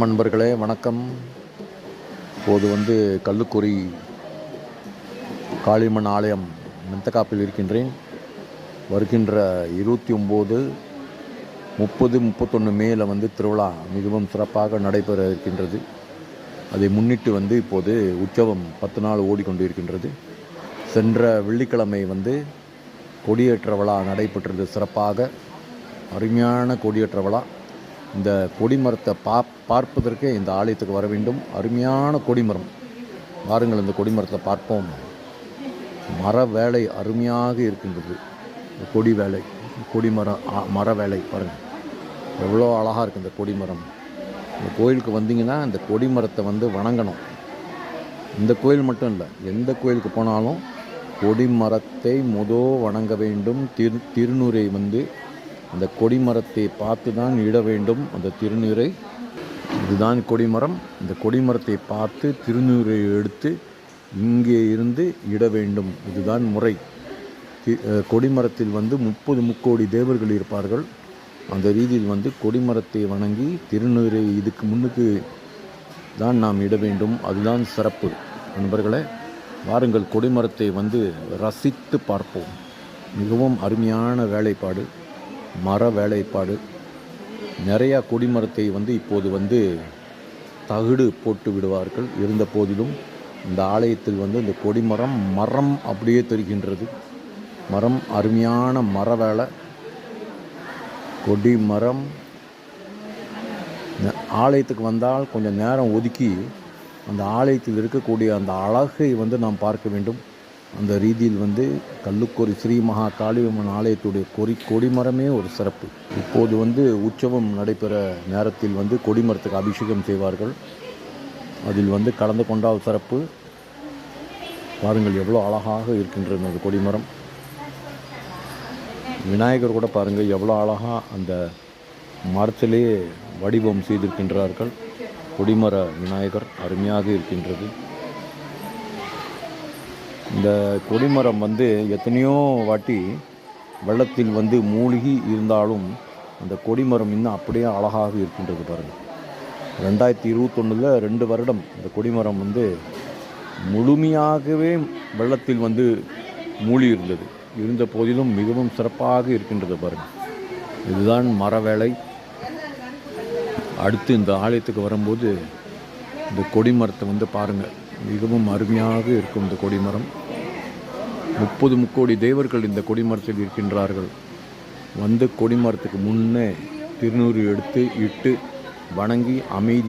நண்பர்களே வணக்கம். இப்போது கல்லுக்குறி காளியம்மன் ஆலயம் மெந்தகாப்பில் இருக்கின்றேன். வருகின்ற 29, 30, 31 மேல திருவிழா மிகவும் சிறப்பாக நடைபெற இருக்கின்றது. அதை முன்னிட்டு இப்போது உற்சவம் 10 நாள் ஓடிக்கொண்டிருக்கின்றது. சென்ற வெள்ளிக்கிழமை கொடியேற்ற விழா நடைபெற்றது. சிறப்பாக அருமையான கொடியேற்ற விழா. இந்த கொடிமரத்தை பார்ப்பதற்கே இந்த ஆலயத்துக்கு வர வேண்டும். அருமையான கொடிமரம். வாருங்கள், இந்த கொடிமரத்தை பார்ப்போம். மர வேலை அருமையாக இருக்கின்றது. கொடி வேலை, கொடிமரம், மர வேலை பாருங்கள், எவ்வளோ அழகாக இருக்குது இந்த கொடிமரம். இந்த கோயிலுக்கு வந்தீங்கன்னா இந்த கொடிமரத்தை வணங்கணும். இந்த கோயில் மட்டும் இல்லை, எந்த கோயிலுக்கு போனாலும் கொடிமரத்தை வணங்க வேண்டும். திருநூரை அந்த கொடிமரத்தை பார்த்து தான் இட வேண்டும். அந்த திருநீரை, இதுதான் கொடிமரம். இந்த கொடிமரத்தை பார்த்து திருநீரை எடுத்து இங்கே இருந்து இட வேண்டும். இதுதான் முறை. கொடிமரத்தில் 30 முக்கோடி தேவர்கள் இருப்பார்கள். அந்த ரீதியில் கொடிமரத்தை வணங்கி திருநீரை இதுக்கு முன்னுக்கு தான் நாம் இட வேண்டும். அதுதான் சிறப்பு. நண்பர்களே, வாருங்கள், கொடிமரத்தை ரசித்து பார்ப்போம். மிகவும் அருமையான வேலைப்பாடு, மர வேலைப்பாடு. நிறையா கொடிமரத்தை இப்போது தகடு போட்டு விடுவார்கள். இருந்த போதிலும் இந்த ஆலயத்தில் இந்த கொடிமரம் அப்படியே தெரிகின்றது. மரம் அருமையான மர வேலை, கொடிமரம். ஆலயத்துக்கு வந்தால் கொஞ்சம் நேரம் ஒதுக்கி அந்த ஆலயத்தில் இருக்கக்கூடிய அந்த அழகை நாம் பார்க்க வேண்டும். அந்த ரீதியில் கல்லுக்குறி ஸ்ரீ மகா காளியம்மன் ஆலயத்துடைய கொடிமரமே ஒரு சிறப்பு. இப்போது உற்சவம் நடைபெற நேரத்தில் கொடிமரத்துக்கு அபிஷேகம் செய்வார்கள். அதில் கலந்து கொண்டால் சிறப்பு. பாருங்கள், எவ்வளோ அழகாக இருக்கின்றது அந்த கொடிமரம். விநாயகர் கூட பாருங்கள், எவ்வளோ அழகாக அந்த மரத்திலே வடிவம் செய்திருக்கின்றார்கள். கொடிமர விநாயகர் அருமையாக இருக்கின்றது. இந்த கொடிமரம் எத்தனையோ வாட்டி வெள்ளத்தில் மூழ்கி இருந்தாலும் அந்த கொடிமரம் இன்னும் அப்படியே அழகாக இருக்கின்றது. பாருங்கள், 2021 2 வருடம் இந்த கொடிமரம் முழுமையாகவே வெள்ளத்தில் மூழ்கி இருந்தது. இருந்த போதிலும் மிகவும் சிறப்பாக இருக்கின்றது. பாருங்கள், இதுதான் மர வேலை. அடுத்து இந்த ஆலயத்துக்கு வரும்போது இந்த கொடிமரத்தை பாருங்கள், மிகவும் அருமையாக இருக்கும். இந்த கொடிமரம் 30 முக்கோடி தேவர்கள் இந்த கொடிமரத்தில் இருக்கின்றார்கள். கொடிமரத்துக்கு முன்னே திருநூறு எடுத்து இட்டு வணங்கி அமைதி